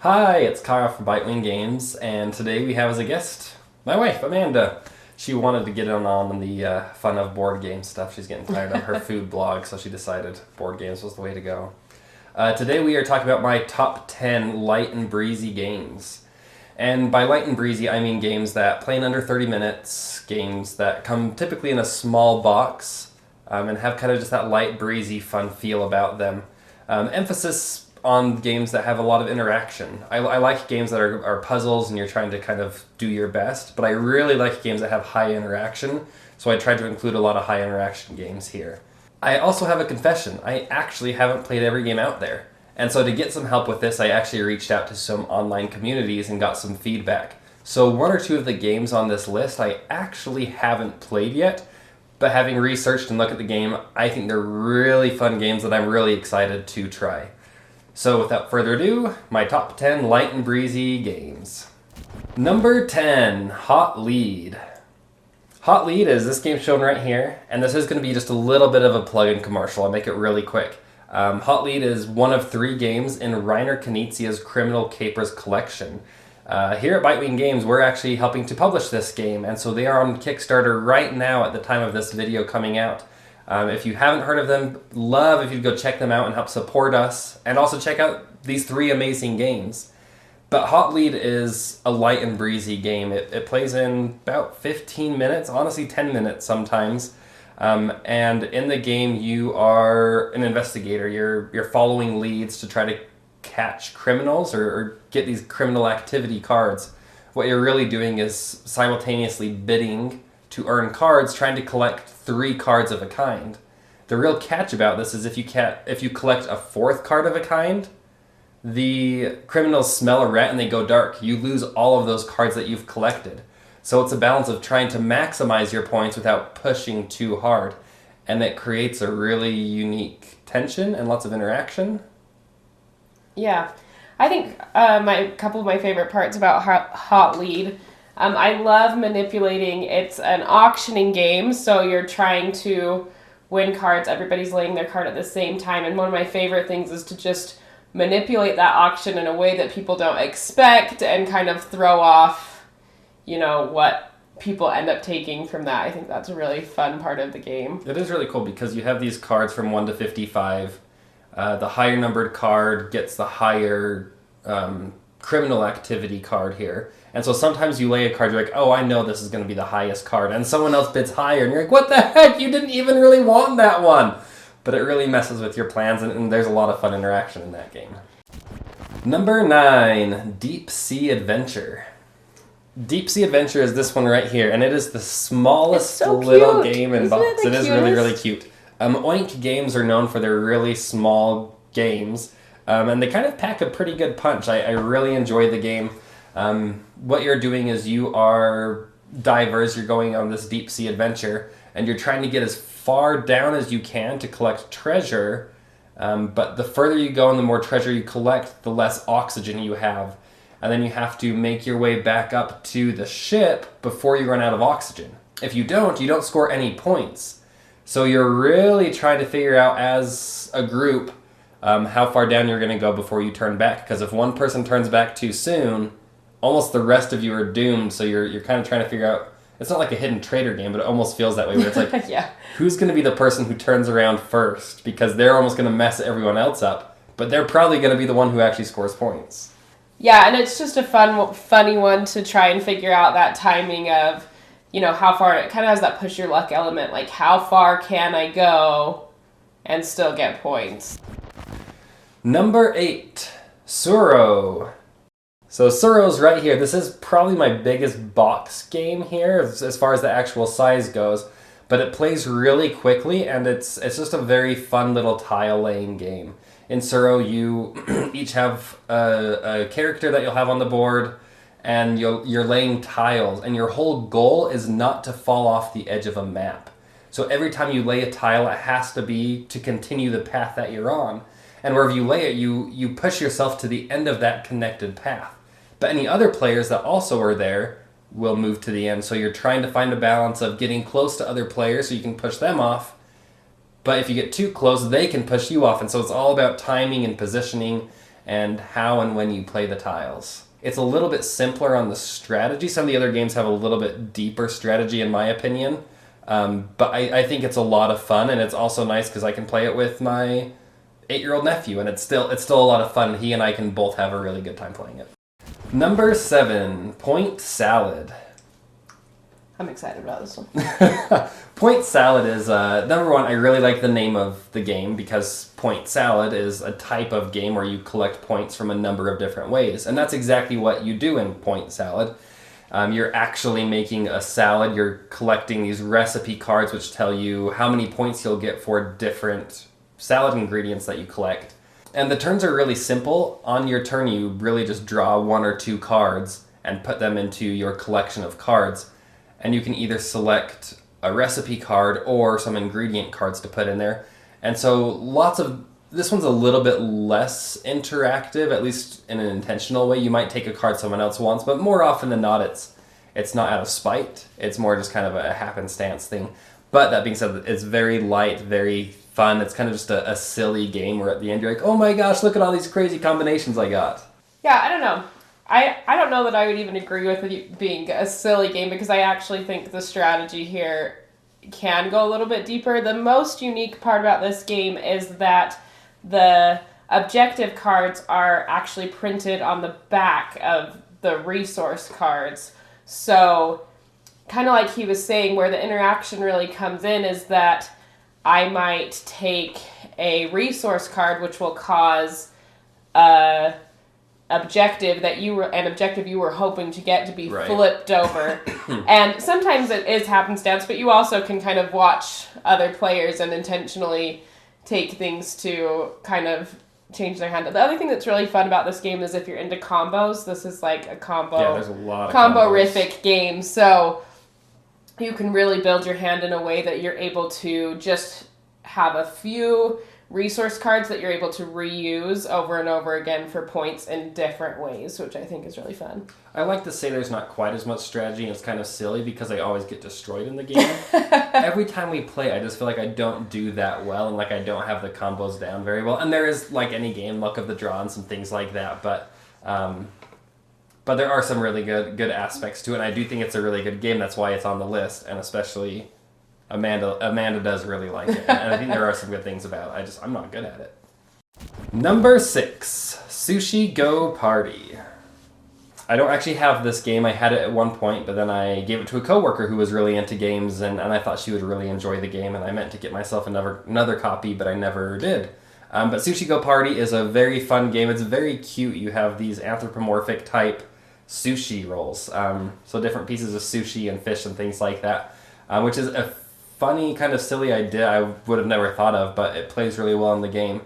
Hi, it's Kyle from Light and Games, and today we have as a guest my wife, Amanda. She wanted to get on the fun of board game stuff. She's getting tired of her food blog, so she decided board games was the way to go. Today we are talking about my top 10 light and breezy games. And by light and breezy, I mean games that play in under 30 minutes, games that come typically in a small box, and have kind of just that light, breezy, fun feel about them. Emphasis on games that have a lot of interaction. I like games that are puzzles and you're trying to kind of do your best, but I really like games that have high interaction, so I tried to include a lot of high interaction games here. I also have a confession. I actually haven't played every game out there. And so to get some help with this, I actually reached out to some online communities and got some feedback. So one or two of the games on this list I actually haven't played yet, but having researched and looked at the game, I think they're really fun games that I'm really excited to try. So without further ado, my top 10 light and breezy games. Number 10, Hot Lead. Hot Lead is this game shown right here, and this is going to be just a little bit of a plug-in commercial. I'll make it really quick. Hot Lead is one of 3 games in Reiner Knizia's Criminal Capers collection. Here at Bitewing Games, we're actually helping to publish this game, and so they are on Kickstarter right now at the time of this video coming out. If you haven't heard of them, love if you'd go check them out and help support us, and also check out these 3 amazing games. But Hot Lead is a light and breezy game. It plays in about 15 minutes, honestly 10 minutes sometimes. And in the game, you are an investigator. You're following leads to try to catch criminals or get these criminal activity cards. What you're really doing is simultaneously bidding to earn cards, trying to collect 3 cards of a kind. The real catch about this is if you collect a 4th card of a kind, the criminals smell a rat and they go dark. You lose all of those cards that you've collected. So it's a balance of trying to maximize your points without pushing too hard. And it creates a really unique tension and lots of interaction. Yeah. I think a couple of my favorite parts about Hot Lead, I love manipulating. It's an auctioning game, so you're trying to win cards. Everybody's laying their card at the same time. And one of my favorite things is to just manipulate that auction in a way that people don't expect and kind of throw off, what people end up taking from that. I think that's a really fun part of the game. It is really cool because you have these cards from 1 to 55. The higher numbered card gets the higher criminal activity card here. And so sometimes you lay a card, you're like, oh, I know this is going to be the highest card. And someone else bids higher, and you're like, what the heck? You didn't even really want that one. But it really messes with your plans, and there's a lot of fun interaction in that game. Number 9, Deep Sea Adventure. Deep Sea Adventure is this one right here, and it is the smallest little game in box. It is really, really cute. Oink Games are known for their really small games, and they kind of pack a pretty good punch. I really enjoy the game. What you're doing is you are divers, you're going on this deep sea adventure, and you're trying to get as far down as you can to collect treasure, but the further you go and the more treasure you collect, the less oxygen you have. And then you have to make your way back up to the ship before you run out of oxygen. If you don't score any points. So you're really trying to figure out as a group how far down you're going to go before you turn back. Because if one person turns back too soon, almost the rest of you are doomed. So you're kind of trying to figure out, it's not like a hidden traitor game, but it almost feels that way. Where it's like, yeah. Who's going to be the person who turns around first? Because they're almost going to mess everyone else up. But they're probably going to be the one who actually scores points. Yeah, and it's just a funny one to try and figure out that timing of, how far, it kind of has that push your luck element, like how far can I go and still get points. Number 8, Tsuro. So Tsuro's right here. This is probably my biggest box game here as far as the actual size goes, but it plays really quickly and it's just a very fun little tile laying game. In Tsuro, you each have a character that you'll have on the board, and you're laying tiles, and your whole goal is not to fall off the edge of a map. So every time you lay a tile, it has to be to continue the path that you're on. And wherever you lay it, you push yourself to the end of that connected path. But any other players that also are there will move to the end. So you're trying to find a balance of getting close to other players so you can push them off. But if you get too close, they can push you off. And so it's all about timing and positioning and how and when you play the tiles. It's a little bit simpler on the strategy. Some of the other games have a little bit deeper strategy, in my opinion. But I think it's a lot of fun, and it's also nice because I can play it with my 8-year-old nephew, and it's still a lot of fun. He and I can both have a really good time playing it. Number 7, Point Salad. I'm excited about this one. Point Salad is, number 1, I really like the name of the game because Point Salad is a type of game where you collect points from a number of different ways. And that's exactly what you do in Point Salad. You're actually making a salad. You're collecting these recipe cards which tell you how many points you'll get for different salad ingredients that you collect. And the turns are really simple. On your turn, you really just draw 1 or 2 cards and put them into your collection of cards. And you can either select a recipe card or some ingredient cards to put in there. And so this one's a little bit less interactive, at least in an intentional way. You might take a card someone else wants, but more often than not, it's not out of spite. It's more just kind of a happenstance thing. But that being said, it's very light, very fun. It's kind of just a silly game where at the end you're like, oh my gosh, look at all these crazy combinations I got. Yeah, I don't know. I don't know that I would even agree with it being a silly game because I actually think the strategy here can go a little bit deeper. The most unique part about this game is that the objective cards are actually printed on the back of the resource cards. So, kind of like he was saying, where the interaction really comes in is that I might take a resource card which will cause an objective you were hoping to get to be flipped over. And sometimes it is happenstance, but you also can kind of watch other players and intentionally take things to kind of change their hand. The other thing that's really fun about this game is if you're into combos, this is like a there's a lot of combo-rific game. So you can really build your hand in a way that you're able to just have a few resource cards that you're able to reuse over and over again for points in different ways, which I think is really fun. I like to say there's not quite as much strategy, and it's kind of silly because I always get destroyed in the game. Every time we play, I just feel like I don't do that well, and like I don't have the combos down very well. And there is, like any game, luck of the draw and some things like that, but there are some really good aspects to it, and I do think it's a really good game. That's why it's on the list, and especially Amanda does really like it, and I think there are some good things about it. I'm not good at it. Number 6, Sushi Go Party. I don't actually have this game. I had it at one point, but then I gave it to a coworker who was really into games, and I thought she would really enjoy the game, and I meant to get myself another copy, but I never did. But Sushi Go Party is a very fun game. It's very cute. You have these anthropomorphic type sushi rolls, so different pieces of sushi and fish and things like that, which is a funny, kind of silly idea I would have never thought of, but it plays really well in the game.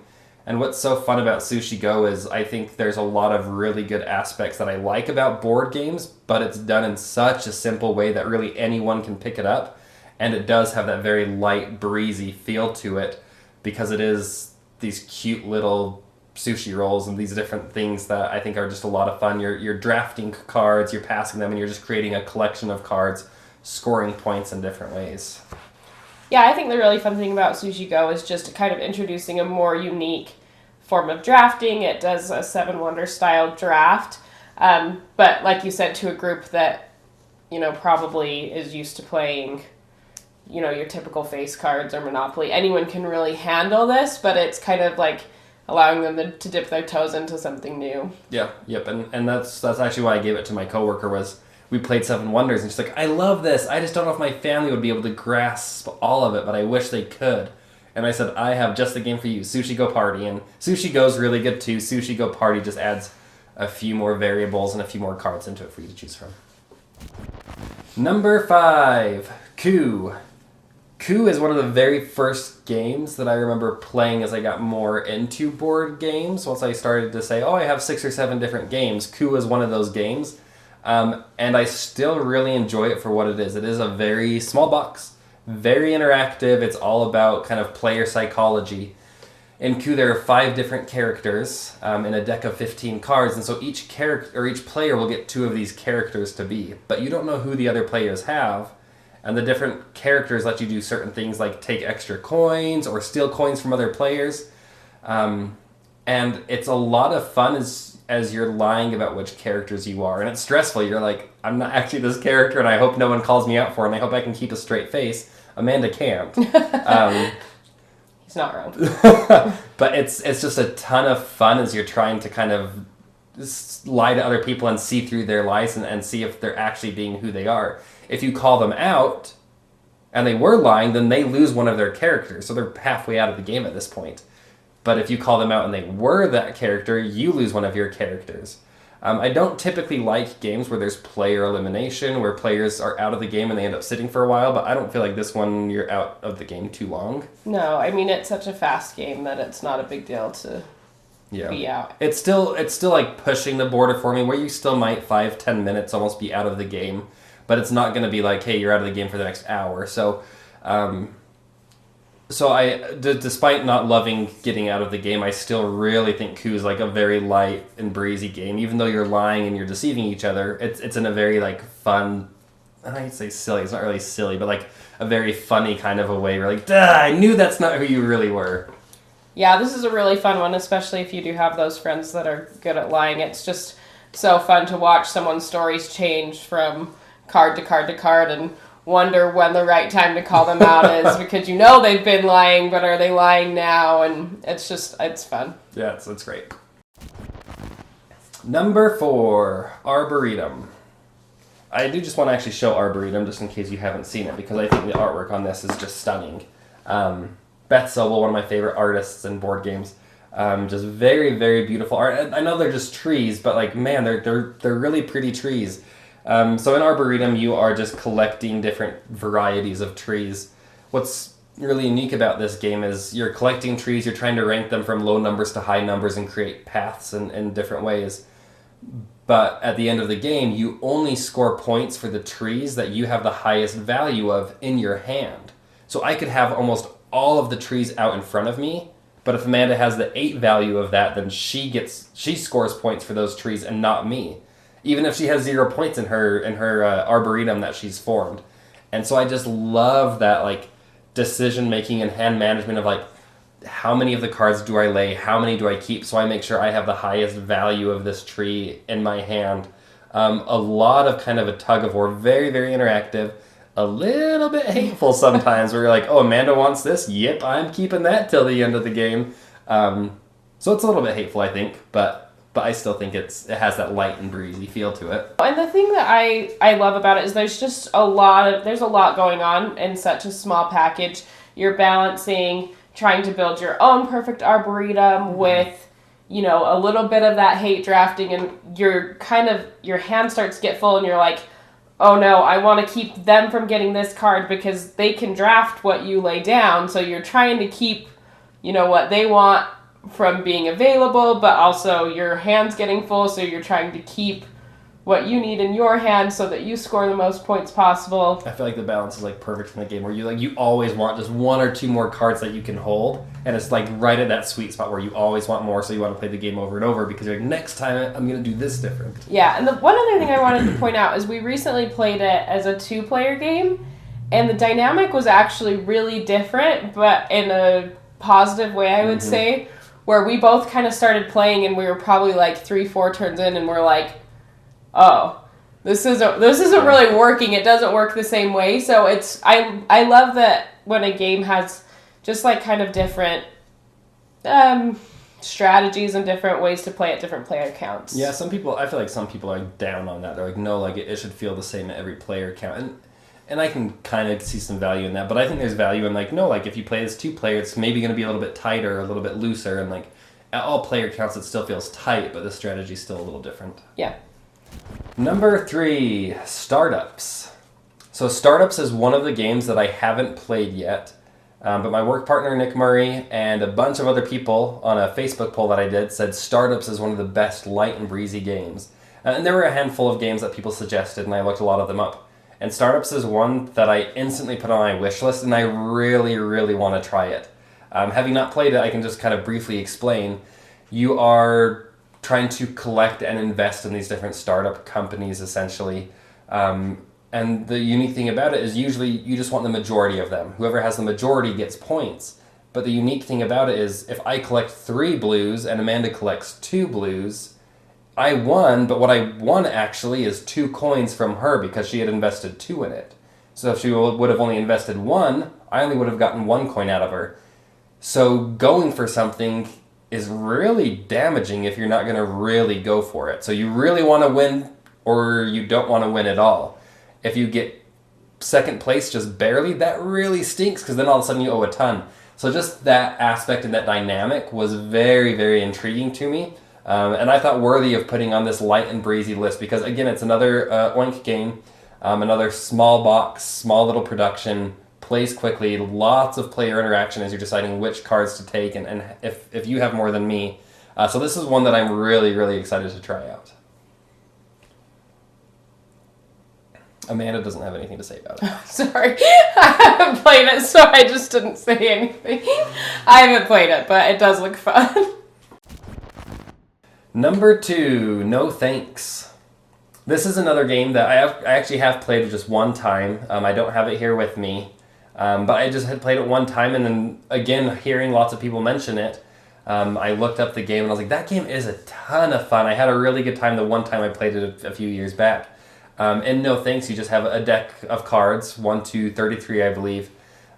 And what's so fun about Sushi Go is I think there's a lot of really good aspects that I like about board games, but it's done in such a simple way that really anyone can pick it up, and it does have that very light, breezy feel to it because it is these cute little sushi rolls and these different things that I think are just a lot of fun. You're drafting cards, you're passing them, and you're just creating a collection of cards, scoring points in different ways. Yeah, I think the really fun thing about Sushi Go is just kind of introducing a more unique form of drafting. It does a Seven Wonders style draft, but like you said, to a group that, probably is used to playing, your typical face cards or Monopoly. Anyone can really handle this, but it's kind of like allowing them to dip their toes into something new. Yeah, yep, and that's actually why I gave it to my coworker. Was we played Seven Wonders, and she's like, I love this. I just don't know if my family would be able to grasp all of it, but I wish they could. And I said, I have just the game for you, Sushi Go Party. And Sushi Go's really good too. Sushi Go Party just adds a few more variables and a few more cards into it for you to choose from. Number 5, Coup. Coup is one of the very first games that I remember playing as I got more into board games. Once I started to say, I have 6 or 7 different games, Coup is one of those games. And I still really enjoy it for what it is. It is a very small box, very interactive. It's all about kind of player psychology. In Coup, there are 5 different characters in a deck of 15 cards, and so each player will get 2 of these characters to be. But you don't know who the other players have, and the different characters let you do certain things like take extra coins or steal coins from other players. And And it's a lot of fun as you're lying about which characters you are. And it's stressful. You're like, I'm not actually this character, and I hope no one calls me out for it, and I hope I can keep a straight face. Amanda can't. He's not wrong. But it's just a ton of fun as you're trying to kind of lie to other people and see through their lies and see if they're actually being who they are. If you call them out, and they were lying, then they lose one of their characters. So they're halfway out of the game at this point. But if you call them out and they were that character, you lose one of your characters. I don't typically like games where there's player elimination, where players are out of the game and they end up sitting for a while, but I don't feel like this one you're out of the game too long. No, I mean, it's such a fast game that it's not a big deal to be out. It's still like pushing the border for me, where you still might 5-10 minutes almost be out of the game, but it's not going to be like, hey, you're out of the game for the next hour. So despite not loving getting out of the game, I still really think Coup is like a very light and breezy game. Even though you're lying and you're deceiving each other, it's in a very like fun, I'd say silly, it's not really silly, but like a very funny kind of a way. Where like, duh, I knew that's not who you really were. Yeah, this is a really fun one, especially if you do have those friends that are good at lying. It's just so fun to watch someone's stories change from card to card to card and wonder when the right time to call them out is, because you know they've been lying, but are they lying now? And it's fun. Yeah, it's great. Number 4, Arboretum. I do just want to actually show Arboretum just in case you haven't seen it, because I think the artwork on this is just stunning. Beth Sobel, one of my favorite artists in board games. Just very, very beautiful art. I know they're just trees, but like, man, they're really pretty trees. So in Arboretum, you are just collecting different varieties of trees. What's really unique about this game is you're collecting trees, you're trying to rank them from low numbers to high numbers and create paths in different ways. But at the end of the game, you only score points for the trees that you have the highest value of in your hand. So I could have almost all of the trees out in front of me, but if Amanda has the 8 value of that, then she scores points for those trees and not me. Even if she has 0 points in her Arboretum that she's formed. And so I just love that like decision making and hand management of like, how many of the cards do I lay, how many do I keep, so I make sure I have the highest value of this tree in my hand. A lot of kind of a tug of war, very, very interactive, a little bit hateful sometimes, where you're like, oh, Amanda wants this, yep, I'm keeping that till the end of the game. So it's a little bit hateful, I think, but I still think it has that light and breezy feel to it. And the thing that I love about it is there's just a lot going on in such a small package. You're balancing trying to build your own perfect Arboretum with, you know, a little bit of that hate drafting, and your hand starts to get full and you're like, oh no, I want to keep them from getting this card because they can draft what you lay down. So you're trying to keep, you know, what they want from being available, but also your hand's getting full, so you're trying to keep what you need in your hand so that you score the most points possible. I feel like the balance is like perfect in the game, where you always want just 1 or 2 more cards that you can hold, and it's like right at that sweet spot where you always want more, so you want to play the game over and over because you're like, next time I'm going to do this different. Yeah, and the one other thing I wanted to point out is we recently played it as a 2-player game, and the dynamic was actually really different, but in a positive way, I would say, where we both kind of started playing and we were probably like 3-4 turns in and we're like, oh, this isn't really working. It doesn't work the same way. So I love that when a game has just like kind of different strategies and different ways to play at different player counts. Yeah, I feel like some people are down on that. They're like, no, like it should feel the same at every player count. And I can kind of see some value in that, but I think there's value in like, no, like if you play as 2 players, it's maybe going to be a little bit tighter, a little bit looser, and like at all player counts it still feels tight, but the strategy's still a little different. Yeah. Number 3, Startups. So Startups is one of the games that I haven't played yet, but my work partner Nick Murray and a bunch of other people on a Facebook poll that I did said Startups is one of the best light and breezy games. And there were a handful of games that people suggested, and I looked a lot of them up. And Startups is one that I instantly put on my wish list, and I really, really want to try it. Having not played it, I can just kind of briefly explain. You are trying to collect and invest in these different startup companies, essentially. And the unique thing about it is usually you just want the majority of them. Whoever has the majority gets points. But the unique thing about it is if I collect 3 blues and Amanda collects 2 blues, I won, but what I won actually is 2 coins from her because she had invested 2 in it. So if she would have only invested 1, I only would have gotten 1 coin out of her. So going for something is really damaging if you're not going to really go for it. So you really want to win or you don't want to win at all. If you get second place just barely, that really stinks because then all of a sudden you owe a ton. So just that aspect and that dynamic was very, very intriguing to me. And I thought worthy of putting on this Light and Breezy list because, again, it's another Oink game, another small box, small little production, plays quickly, lots of player interaction as you're deciding which cards to take and if you have more than me. So this is one that I'm really, really excited to try out. Amanda doesn't have anything to say about it. Sorry, I haven't played it, so I just didn't say anything. I haven't played it, but it does look fun. Number 2, No Thanks. This is another game that I actually have played just one time. I don't have it here with me, but I just had played it one time, and then again, hearing lots of people mention it, I looked up the game and I was like, that game is a ton of fun. I had a really good time the one time I played it a few years back. In No Thanks, you just have a deck of cards, 1 to 33, I believe.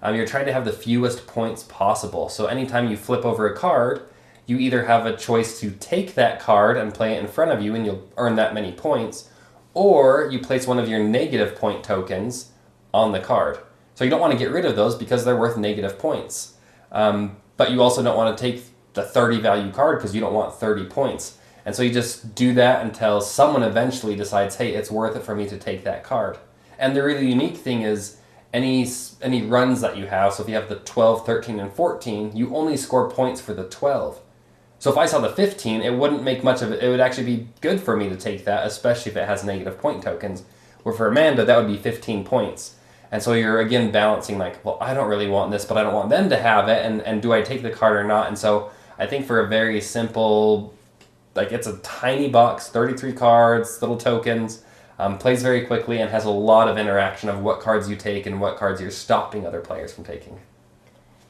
You're trying to have the fewest points possible. So anytime you flip over a card, you either have a choice to take that card and play it in front of you and you'll earn that many points, or you place one of your negative point tokens on the card. So you don't want to get rid of those because they're worth negative points. But you also don't want to take the 30 value card because you don't want 30 points. And so you just do that until someone eventually decides, hey, it's worth it for me to take that card. And the really unique thing is any runs that you have, so if you have the 12, 13, and 14, you only score points for the 12. So if I saw the 15, it wouldn't make much of it. It would actually be good for me to take that, especially if it has negative point tokens. Where for Amanda, that would be 15 points. And so you're, again, balancing like, well, I don't really want this, but I don't want them to have it, and do I take the card or not? And so I think for a very simple, like it's a tiny box, 33 cards, little tokens, plays very quickly and has a lot of interaction of what cards you take and what cards you're stopping other players from taking.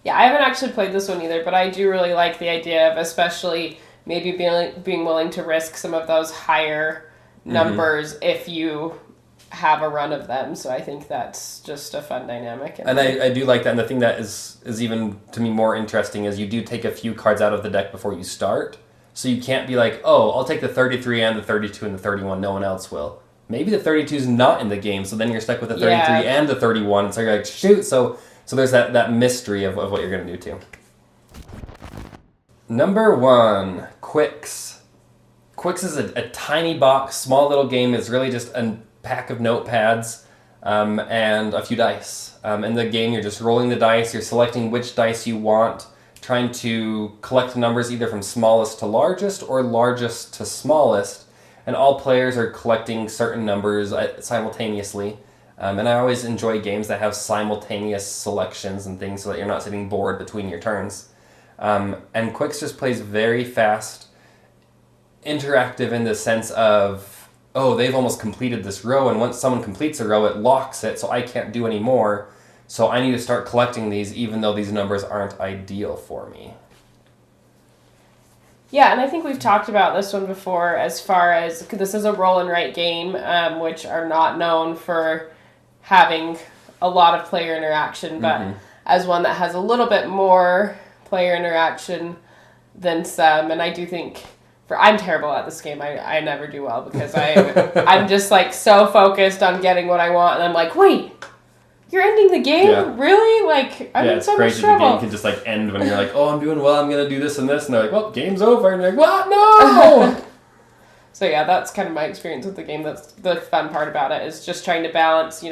Yeah, I haven't actually played this one either, but I do really like the idea of especially maybe being willing to risk some of those higher numbers if you have a run of them. So I think that's just a fun dynamic. And I do like that. And the thing that is even, to me, more interesting is you do take a few cards out of the deck before you start. So you can't be like, oh, I'll take the 33 and the 32 and the 31. No one else will. Maybe the 32 is not in the game, so then you're stuck with the 33 and the 31. And so you're like, shoot. So there's that mystery of what you're going to do too. Number 1, Qwixx. Qwixx is a tiny box, small little game. It's really just a pack of notepads and a few dice. In the game, you're just rolling the dice. You're selecting which dice you want, trying to collect numbers either from smallest to largest or largest to smallest. And all players are collecting certain numbers simultaneously. And I always enjoy games that have simultaneous selections and things so that you're not sitting bored between your turns. And Qwixx just plays very fast, interactive in the sense of, oh, they've almost completed this row, and once someone completes a row, it locks it, so I can't do any more. So I need to start collecting these even though these numbers aren't ideal for me. Yeah, and I think we've talked about this one before as far as, this is a roll and write game, which are not known for having a lot of player interaction, but as one that has a little bit more player interaction than some, and I do think, I'm terrible at this game, I never do well, because I'm just like so focused on getting what I want, and I'm like, wait, you're ending the game? Yeah. Really? Like, I'm in so much trouble. The game can just like end when you're like, oh, I'm doing well, I'm going to do this and this. And they're like, well, game's over. And you're like, what? No! So yeah, that's kind of my experience with the game. That's the fun part about it, is just trying to balance,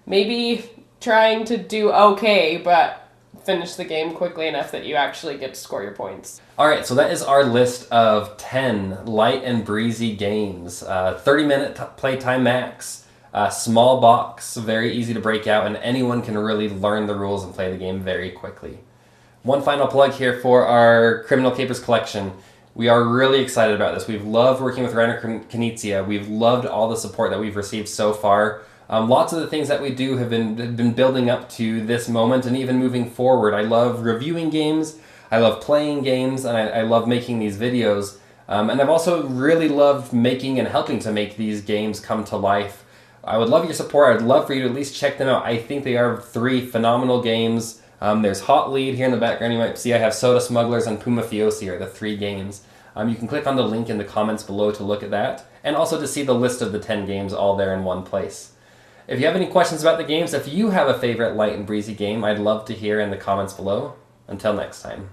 maybe trying to do okay, but finish the game quickly enough that you actually get to score your points. All right, so that is our list of 10 Light and Breezy games. 30-minute playtime max. Small box, very easy to break out, and anyone can really learn the rules and play the game very quickly. One final plug here for our Criminal Capers collection. We are really excited about this. We've loved working with Rainer Knizia. We've loved all the support that we've received so far. Lots of the things that we do have been building up to this moment and even moving forward. I love reviewing games, I love playing games, and I love making these videos. And I've also really loved making and helping to make these games come to life. I would love your support. I'd love for you to at least check them out. I think they are 3 phenomenal games. There's Hot Lead here in the background. You might see I have Soda Smugglers and Puma Fiosi are the 3 games. You can click on the link in the comments below to look at that, and also to see the list of the 10 games all there in one place. If you have any questions about the games, if you have a favorite Light and Breezy game, I'd love to hear in the comments below. Until next time.